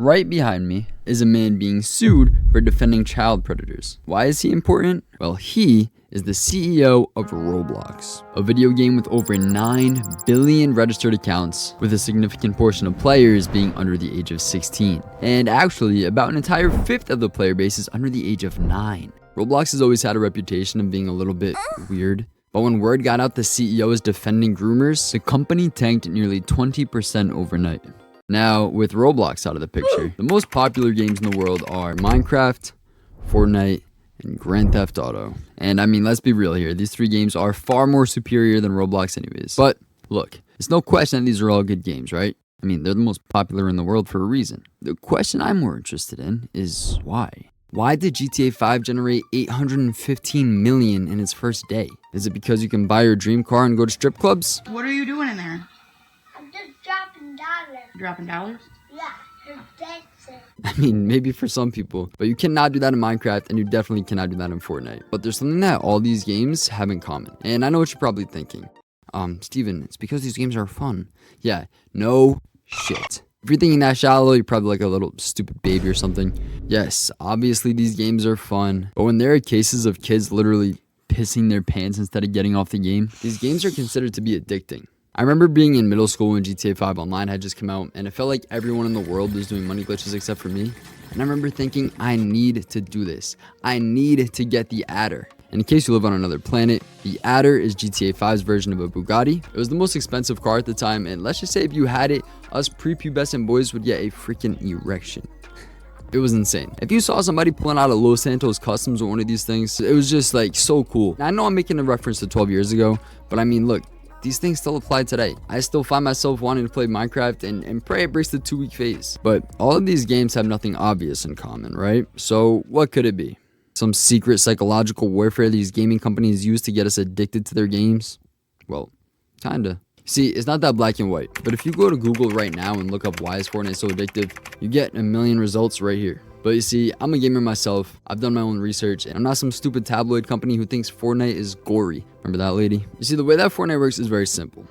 Right behind me is a man being sued for defending child predators. Why is he important? Well, he is the CEO of Roblox, a video game with over 9 billion registered accounts, with a significant portion of players being under the age of 16. And actually, about an entire fifth of the player base is under the age of 9. Roblox has always had a reputation of being a little bit weird. But when word got out the CEO is defending groomers, the company tanked nearly 20% overnight. Now, with Roblox out of the picture, the most popular games in the world are Minecraft, Fortnite, and Grand Theft Auto. And I mean, let's be real here. These three games are far more superior than Roblox anyways. But look, it's no question that these are all good games, right? I mean, they're the most popular in the world for a reason. The question I'm more interested in is why? Why did GTA 5 generate 815 million in its first day? Is it because you can buy your dream car and go to strip clubs? What are you doing in there? I'm just dropping dollars. Dropping dollars? Yeah, it's dancing. I mean, maybe for some people, but you cannot do that in Minecraft, and you definitely cannot do that in Fortnite. But there's something that all these games have in common. And I know what you're probably thinking. Steven, it's because these games are fun. Yeah, no shit. If you're thinking that shallow, you're probably like a little stupid baby or something. Yes, obviously these games are fun, but when there are cases of kids literally pissing their pants instead of getting off the game, these games are considered to be addicting. I remember being in middle school when GTA 5 Online had just come out, and it felt like everyone in the world was doing money glitches except for me. And I remember thinking, I need to do this. I need to get the adder. And in case you live on another planet, the adder is GTA 5's version of a Bugatti. It was the most expensive car at the time, and let's just say if you had it, us prepubescent boys would get a freaking erection. It was insane. If you saw somebody pulling out a Los Santos Customs or one of these things, it was just like so cool. Now, I know I'm making a reference to 12 years ago, but I mean, look, these things still apply today. I still find myself wanting to play Minecraft and pray it breaks the 2-week phase. But all of these games have nothing obvious in common, right? So what could it be? Some secret psychological warfare these gaming companies use to get us addicted to their games? Well, kinda. See, it's not that black and white, but if you go to Google right now and look up why is Fortnite so addictive, you get a million results right here. But you see, I'm a gamer myself, I've done my own research, and I'm not some stupid tabloid company who thinks Fortnite is gory. Remember that lady? You see, the way that Fortnite works is very simple.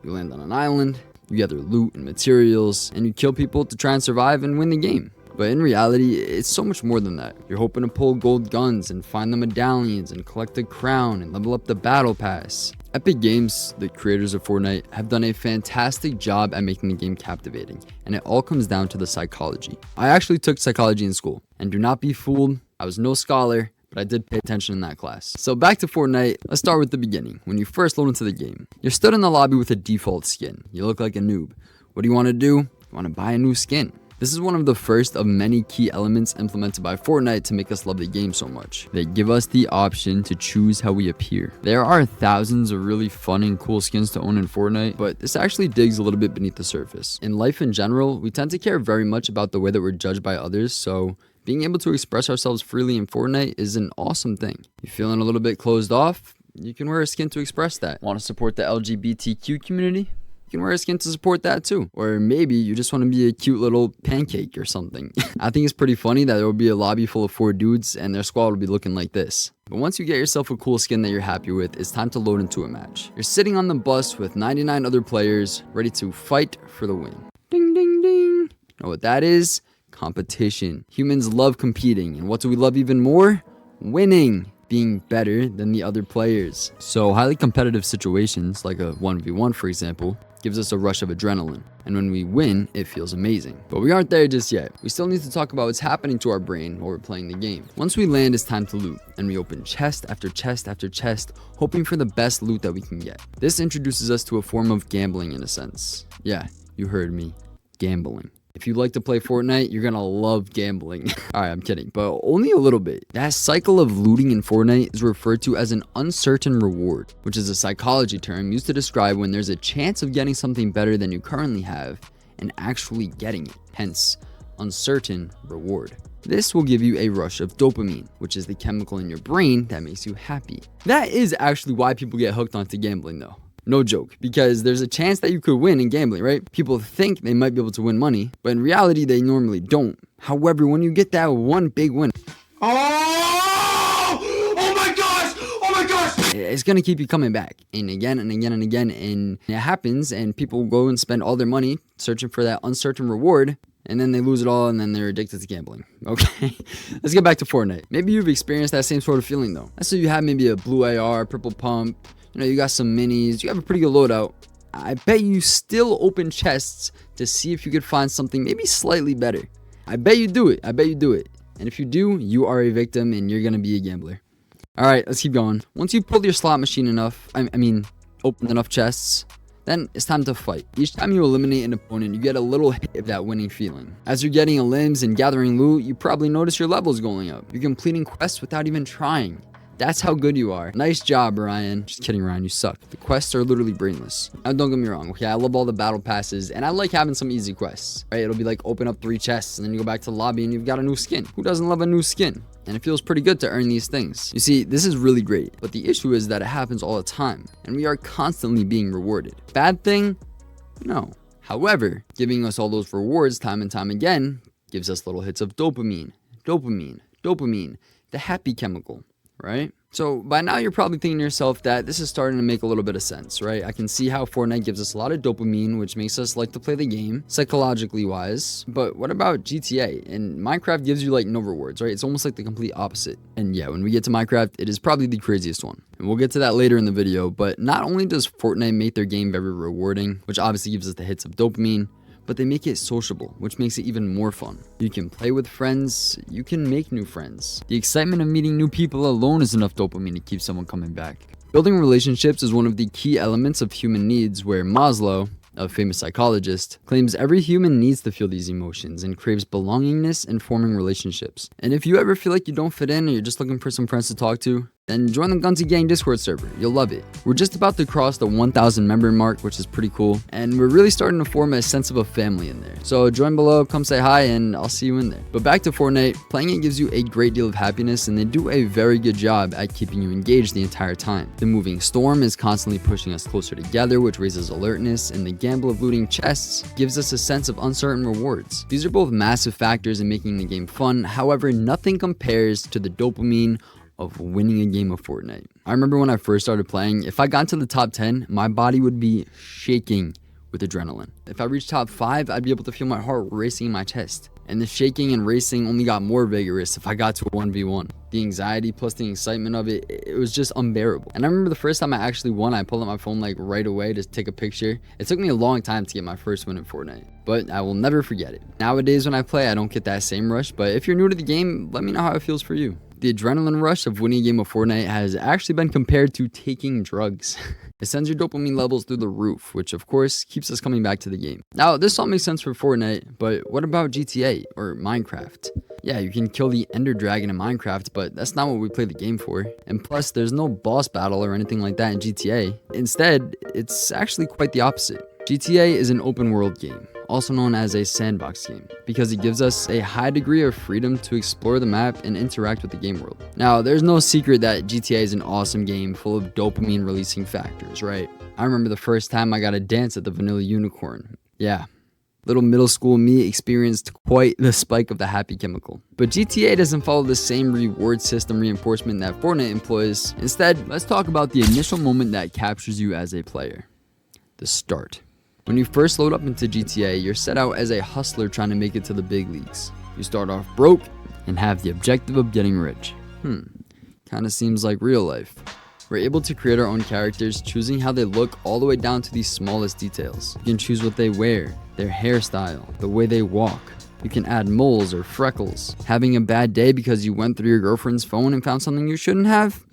You land on an island, you gather loot and materials, and you kill people to try and survive and win the game. But in reality, it's so much more than that. You're hoping to pull gold guns and find the medallions and collect a crown and level up the battle pass. Epic Games, the creators of Fortnite, have done a fantastic job at making the game captivating, and it all comes down to the psychology. I actually took psychology in school, and do not be fooled, I was no scholar, but I did pay attention in that class. So back to Fortnite, let's start with the beginning. When you first load into the game, you're stood in the lobby with a default skin. You look like a noob. What do you want to do? You want to buy a new skin. This is one of the first of many key elements implemented by Fortnite to make us love the game so much. They give us the option to choose how we appear. There are thousands of really fun and cool skins to own in Fortnite, but this actually digs a little bit beneath the surface. In life in general, we tend to care very much about the way that we're judged by others, so being able to express ourselves freely in Fortnite is an awesome thing. You feeling a little bit closed off? You can wear a skin to express that. Want to support the LGBTQ community? You can wear a skin to support that too. Or maybe you just want to be a cute little pancake or something. I think it's pretty funny that there will be a lobby full of 4 dudes and their squad will be looking like this. But once you get yourself a cool skin that you're happy with, it's time to load into a match. You're sitting on the bus with 99 other players ready to fight for the win. Ding, ding, ding. You know what that is? Competition. Humans love competing, and what do we love even more? Winning. Being better than the other players. So highly competitive situations, like a 1v1 for example, gives us a rush of adrenaline. And when we win, it feels amazing. But we aren't there just yet. We still need to talk about what's happening to our brain while we're playing the game. Once we land, it's time to loot. And we open chest after chest after chest, hoping for the best loot that we can get. This introduces us to a form of gambling in a sense. Yeah, you heard me. Gambling. If you like to play Fortnite, you're gonna love gambling. Alright, I'm kidding, but only a little bit. That cycle of looting in Fortnite is referred to as an uncertain reward, which is a psychology term used to describe when there's a chance of getting something better than you currently have and actually getting it, hence uncertain reward. This will give you a rush of dopamine, which is the chemical in your brain that makes you happy. That is actually why people get hooked onto gambling though. No joke, because there's a chance that you could win in gambling, right? People think they might be able to win money, but in reality, they normally don't. However, when you get that one big win, Oh my gosh! Oh my gosh! it's gonna keep you coming back, and again and again and again, and it happens, and people go and spend all their money searching for that uncertain reward, and then they lose it all, and then they're addicted to gambling. Okay, let's get back to Fortnite. Maybe you've experienced that same sort of feeling though. Let's say you have maybe a blue AR, purple pump, you got some minis, you have a pretty good loadout. I bet you still open chests to see if you could find something maybe slightly better. I bet you do it. And if you do, you are a victim and you're gonna be a gambler. All right, let's keep going. Once you pulled your slot machine enough, opened enough chests, then it's time to fight. Each time you eliminate an opponent, you get a little hit of that winning feeling. As you're getting limbs and gathering loot, you probably notice your levels going up. You're completing quests without even trying. That's how good you are. Nice job, Ryan. Just kidding, Ryan, you suck. The quests are literally brainless. Now, don't get me wrong, okay? I love all the battle passes, and I like having some easy quests, right? It'll be like open up 3 chests, and then you go back to the lobby, and you've got a new skin. Who doesn't love a new skin? And it feels pretty good to earn these things. You see, this is really great, but the issue is that it happens all the time, and we are constantly being rewarded. Bad thing? No. However, giving us all those rewards time and time again gives us little hits of dopamine, the happy chemical. Right? So by now you're probably thinking to yourself that this is starting to make a little bit of sense, right? I can see how Fortnite gives us a lot of dopamine, which makes us like to play the game, psychologically wise. But what about GTA? And Minecraft gives you like no rewards, right? It's almost like the complete opposite. And yeah, when we get to Minecraft, it is probably the craziest one. And we'll get to that later in the video, but not only does Fortnite make their game very rewarding, which obviously gives us the hits of dopamine, but they make it sociable, which makes it even more fun. You can play with friends, you can make new friends. The excitement of meeting new people alone is enough dopamine to keep someone coming back. Building relationships is one of the key elements of human needs, where Maslow, a famous psychologist, claims every human needs to feel these emotions and craves belongingness and forming relationships. And if you ever feel like you don't fit in or you're just looking for some friends to talk to, then join the GUNZY Gang Discord server. You'll love it. We're just about to cross the 1,000 member mark, which is pretty cool. And we're really starting to form a sense of a family in there. So join below, come say hi, and I'll see you in there. But back to Fortnite, playing it gives you a great deal of happiness, and they do a very good job at keeping you engaged the entire time. The moving storm is constantly pushing us closer together, which raises alertness, and the gamble of looting chests gives us a sense of uncertain rewards. These are both massive factors in making the game fun. However, nothing compares to the dopamine of winning a game of Fortnite. I remember when I first started playing, if I got to the top 10, my body would be shaking with adrenaline. If I reached top 5, I'd be able to feel my heart racing in my chest. And the shaking and racing only got more vigorous if I got to a 1v1. The anxiety plus the excitement of it, it was just unbearable. And I remember the first time I actually won, I pulled out my phone like right away to take a picture. It took me a long time to get my first win in Fortnite, but I will never forget it. Nowadays when I play, I don't get that same rush, but if you're new to the game, let me know how it feels for you. The adrenaline rush of winning a game of Fortnite has actually been compared to taking drugs. It sends your dopamine levels through the roof, which of course keeps us coming back to the game. Now, this all makes sense for Fortnite, but what about GTA or Minecraft? Yeah, you can kill the Ender Dragon in Minecraft, but that's not what we play the game for. And plus, there's no boss battle or anything like that in GTA. Instead, it's actually quite the opposite. GTA is an open world game, also known as a sandbox game, because it gives us a high degree of freedom to explore the map and interact with the game world. Now, there's no secret that GTA is an awesome game full of dopamine releasing factors, right? I remember the first time I got a dance at the Vanilla Unicorn. Yeah. Little middle school me experienced quite the spike of the happy chemical. But GTA doesn't follow the same reward system reinforcement that Fortnite employs. Instead, let's talk about the initial moment that captures you as a player. The start. When you first load up into GTA, you're set out as a hustler trying to make it to the big leagues. You start off broke and have the objective of getting rich. Kinda seems like real life. We're able to create our own characters, choosing how they look all the way down to the smallest details. You can choose what they wear, their hairstyle, the way they walk. You can add moles or freckles. Having a bad day because you went through your girlfriend's phone and found something you shouldn't have?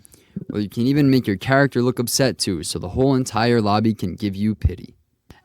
Well, you can even make your character look upset too, so the whole entire lobby can give you pity.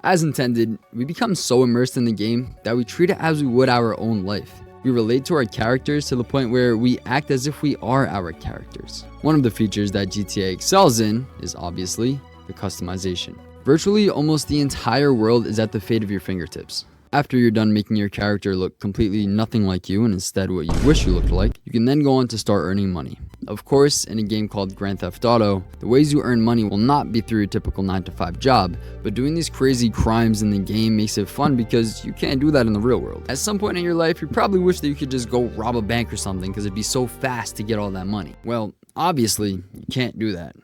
As intended, we become so immersed in the game that we treat it as we would our own life. We relate to our characters to the point where we act as if we are our characters. One of the features that GTA excels in is obviously the customization. Virtually almost the entire world is at the fate of your fingertips. After you're done making your character look completely nothing like you and instead what you wish you looked like, you can then go on to start earning money. Of course, in a game called Grand Theft Auto, the ways you earn money will not be through your typical 9-to-5 job, but doing these crazy crimes in the game makes it fun because you can't do that in the real world. At some point in your life, you probably wish that you could just go rob a bank or something because it'd be so fast to get all that money. Well, obviously, you can't do that.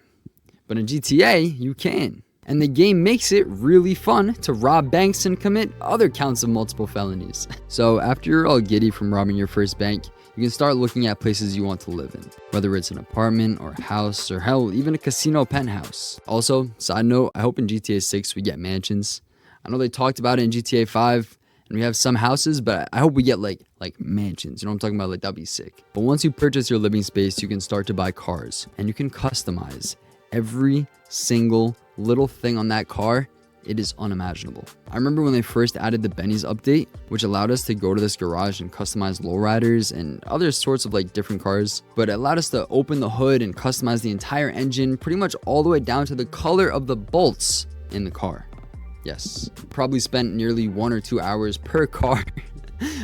But in GTA, you can. And the game makes it really fun to rob banks and commit other counts of multiple felonies. So after you're all giddy from robbing your first bank, you can start looking at places you want to live in, whether it's an apartment or a house or hell, even a casino penthouse. Also, side note, I hope in GTA 6 we get mansions. I know they talked about it in GTA 5 and we have some houses, but I hope we get like mansions. You know what I'm talking about? Like, that'd be sick. But once you purchase your living space, you can start to buy cars and you can customize every single little thing on that car. It is unimaginable. I remember when they first added the Benny's update, which allowed us to go to this garage and customize lowriders and other sorts of like different cars, but it allowed us to open the hood and customize the entire engine pretty much all the way down to the color of the bolts in the car. Yes, probably spent nearly 1 or 2 hours per car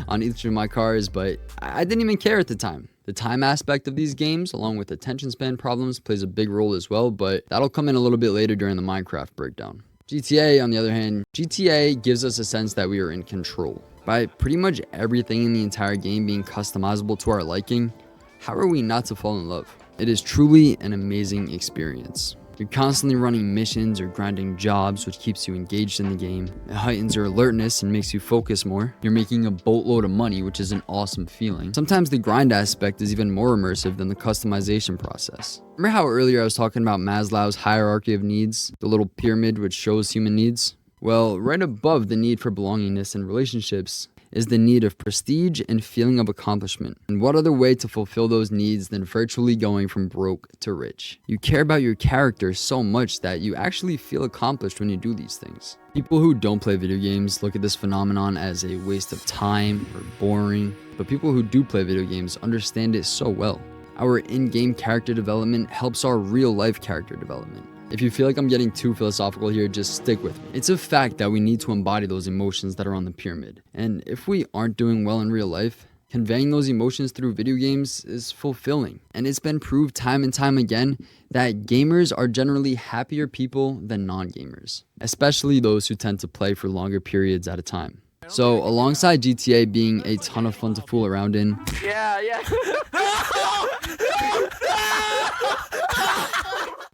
on each of my cars, but I didn't even care at the time. The time aspect of these games, along with attention span problems, plays a big role as well, but that'll come in a little bit later during the Minecraft breakdown. GTA, on the other hand, GTA gives us a sense that we are in control. By pretty much everything in the entire game being customizable to our liking, how are we not to fall in love? It is truly an amazing experience. You're constantly running missions or grinding jobs, which keeps you engaged in the game. It heightens your alertness and makes you focus more. You're making a boatload of money, which is an awesome feeling. Sometimes the grind aspect is even more immersive than the customization process. Remember how earlier I was talking about Maslow's hierarchy of needs, the little pyramid which shows human needs? Well, right above the need for belongingness and relationships is the need of prestige and feeling of accomplishment. And what other way to fulfill those needs than virtually going from broke to rich? You care about your character so much that you actually feel accomplished when you do these things. People who don't play video games look at this phenomenon as a waste of time or boring, but people who do play video games understand it so well. Our in-game character development helps our real-life character development. If you feel like I'm getting too philosophical here, just stick with me. It's a fact that we need to embody those emotions that are on the pyramid. And if we aren't doing well in real life, conveying those emotions through video games is fulfilling. And it's been proved time and time again that gamers are generally happier people than non-gamers, especially those who tend to play for longer periods at a time. So alongside GTA being a ton of fun to fool around in,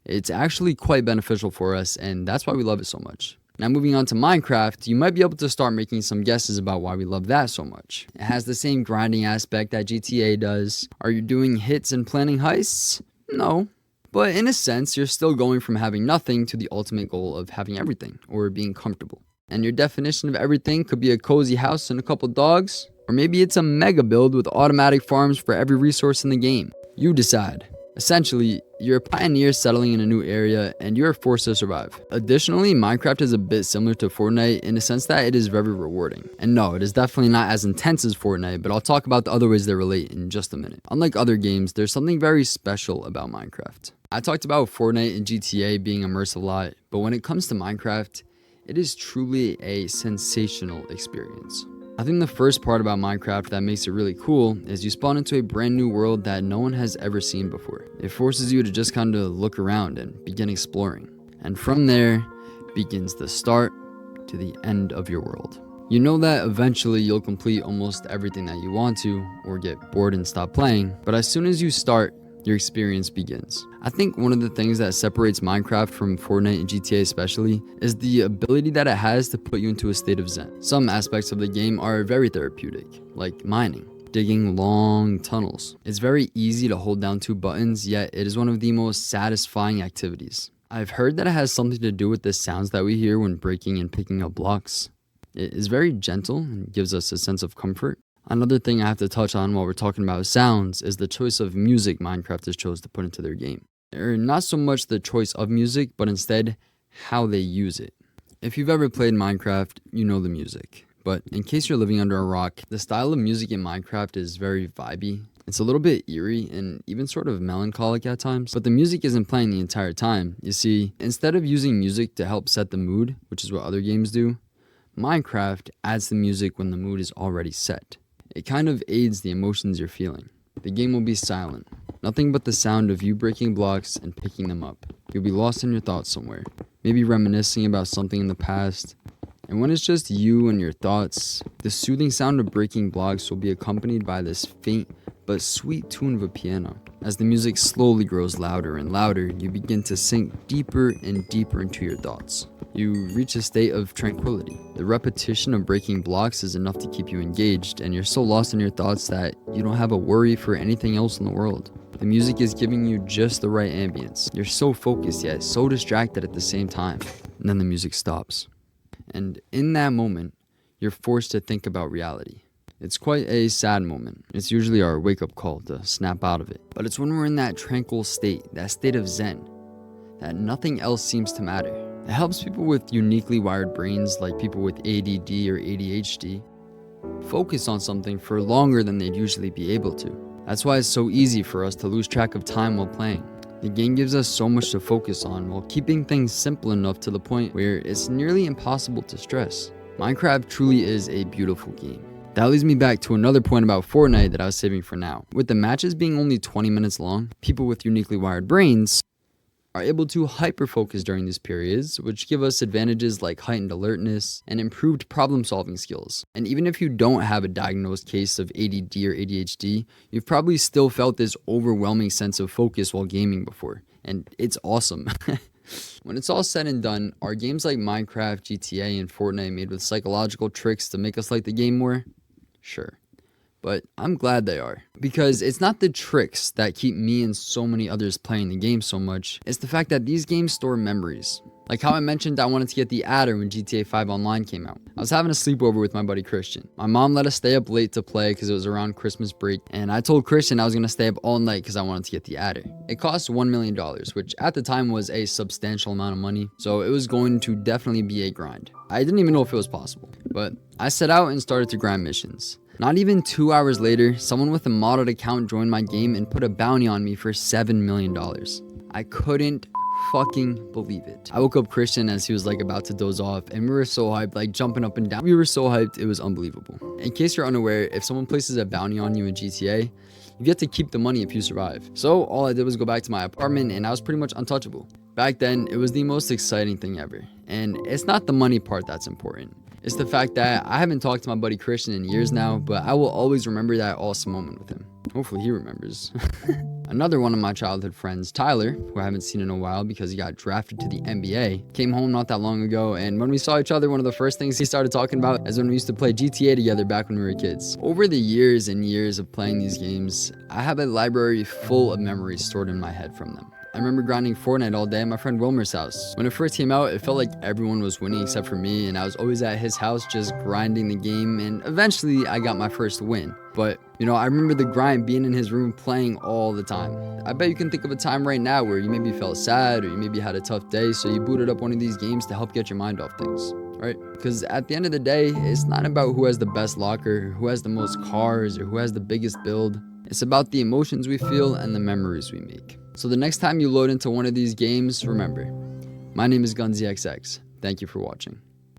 it's actually quite beneficial for us, and that's why we love it so much. Now moving on to Minecraft, you might be able to start making some guesses about why we love that so much. It has the same grinding aspect that GTA does. Are you doing hits and planning heists? No. But in a sense, you're still going from having nothing to the ultimate goal of having everything, or being comfortable. And your definition of everything could be a cozy house and a couple dogs, or maybe it's a mega build with automatic farms for every resource in the game. You decide. Essentially, you're a pioneer settling in a new area and you're forced to survive. Additionally, Minecraft is a bit similar to Fortnite in the sense that it is very rewarding. And no, it is definitely not as intense as Fortnite, but I'll talk about the other ways they relate in just a minute. Unlike other games, there's something very special about Minecraft. I talked about Fortnite and GTA being immersive a lot, but when it comes to Minecraft, it is truly a sensational experience. I think the first part about Minecraft that makes it really cool is you spawn into a brand new world that no one has ever seen before. It forces you to just kind of look around and begin exploring. And from there begins the start to the end of your world. You know that eventually you'll complete almost everything that you want to or get bored and stop playing, but as soon as you start, your experience begins. I think one of the things that separates Minecraft from Fortnite and GTA especially is the ability that it has to put you into a state of zen. Some aspects of the game are very therapeutic, like mining, digging long tunnels. It's very easy to hold down 2 buttons, yet it is one of the most satisfying activities. I've heard that it has something to do with the sounds that we hear when breaking and picking up blocks. It is very gentle and gives us a sense of comfort. Another thing I have to touch on while we're talking about sounds is the choice of music Minecraft has chose to put into their game. Or not so much the choice of music, but instead how they use it. If you've ever played Minecraft, you know the music. But in case you're living under a rock, the style of music in Minecraft is very vibey. It's a little bit eerie and even sort of melancholic at times, but the music isn't playing the entire time. You see, instead of using music to help set the mood, which is what other games do, Minecraft adds the music when the mood is already set. It kind of aids the emotions you're feeling. The game will be silent. Nothing but the sound of you breaking blocks and picking them up. You'll be lost in your thoughts somewhere, maybe reminiscing about something in the past. And when it's just you and your thoughts, the soothing sound of breaking blocks will be accompanied by this faint but sweet tune of a piano. As the music slowly grows louder and louder, you begin to sink deeper and deeper into your thoughts. You reach a state of tranquility. The repetition of breaking blocks is enough to keep you engaged, and you're so lost in your thoughts that you don't have a worry for anything else in the world. The music is giving you just the right ambience. You're so focused yet so distracted at the same time. And then the music stops. And in that moment, you're forced to think about reality. It's quite a sad moment. It's usually our wake-up call to snap out of it. But it's when we're in that tranquil state, that state of zen, that nothing else seems to matter. It helps people with uniquely wired brains, like people with ADD or ADHD, focus on something for longer than they'd usually be able to. That's why it's so easy for us to lose track of time while playing. The game gives us so much to focus on while keeping things simple enough to the point where it's nearly impossible to stress. Minecraft truly is a beautiful game. That leads me back to another point about Fortnite that I was saving for now. With the matches being only 20 minutes long, people with uniquely wired brains are able to hyper-focus during these periods, which give us advantages like heightened alertness and improved problem-solving skills. And even if you don't have a diagnosed case of ADD or ADHD, you've probably still felt this overwhelming sense of focus while gaming before, and it's awesome. When it's all said and done, are games like Minecraft, GTA, and Fortnite made with psychological tricks to make us like the game more? Sure. But I'm glad they are. Because it's not the tricks that keep me and so many others playing the game so much, it's the fact that these games store memories. Like how I mentioned I wanted to get the adder when GTA 5 Online came out. I was having a sleepover with my buddy Christian. My mom let us stay up late to play because it was around Christmas break, and I told Christian I was going to stay up all night because I wanted to get the adder. It cost $1 million, which at the time was a substantial amount of money, so it was going to definitely be a grind. I didn't even know if it was possible, but I set out and started to grind missions. Not even 2 hours later, someone with a modded account joined my game and put a bounty on me for $7 million. I couldn't fucking believe it. I woke up Christian as he was like about to doze off, and we were so hyped, like jumping up and down. We were so hyped, it was unbelievable. In case you're unaware, if someone places a bounty on you in GTA, you get to keep the money if you survive. So all I did was go back to my apartment and I was pretty much untouchable. Back then, it was the most exciting thing ever. And it's not the money part that's important. It's the fact that I haven't talked to my buddy Christian in years now, but I will always remember that awesome moment with him. Hopefully he remembers. Another one of my childhood friends, Tyler, who I haven't seen in a while because he got drafted to the NBA, came home not that long ago, and when we saw each other, one of the first things he started talking about is when we used to play GTA together back when we were kids. Over the years and years of playing these games, I have a library full of memories stored in my head from them. I remember grinding Fortnite all day at my friend Wilmer's house. When it first came out, it felt like everyone was winning except for me, and I was always at his house just grinding the game, and eventually I got my first win. But, I remember the grind being in his room playing all the time. I bet you can think of a time right now where you maybe felt sad or you maybe had a tough day, so you booted up one of these games to help get your mind off things. Right? Because at the end of the day, it's not about who has the best locker, who has the most cars, or who has the biggest build. It's about the emotions we feel and the memories we make. So the next time you load into one of these games, remember, my name is GUNZY XX. Thank you for watching.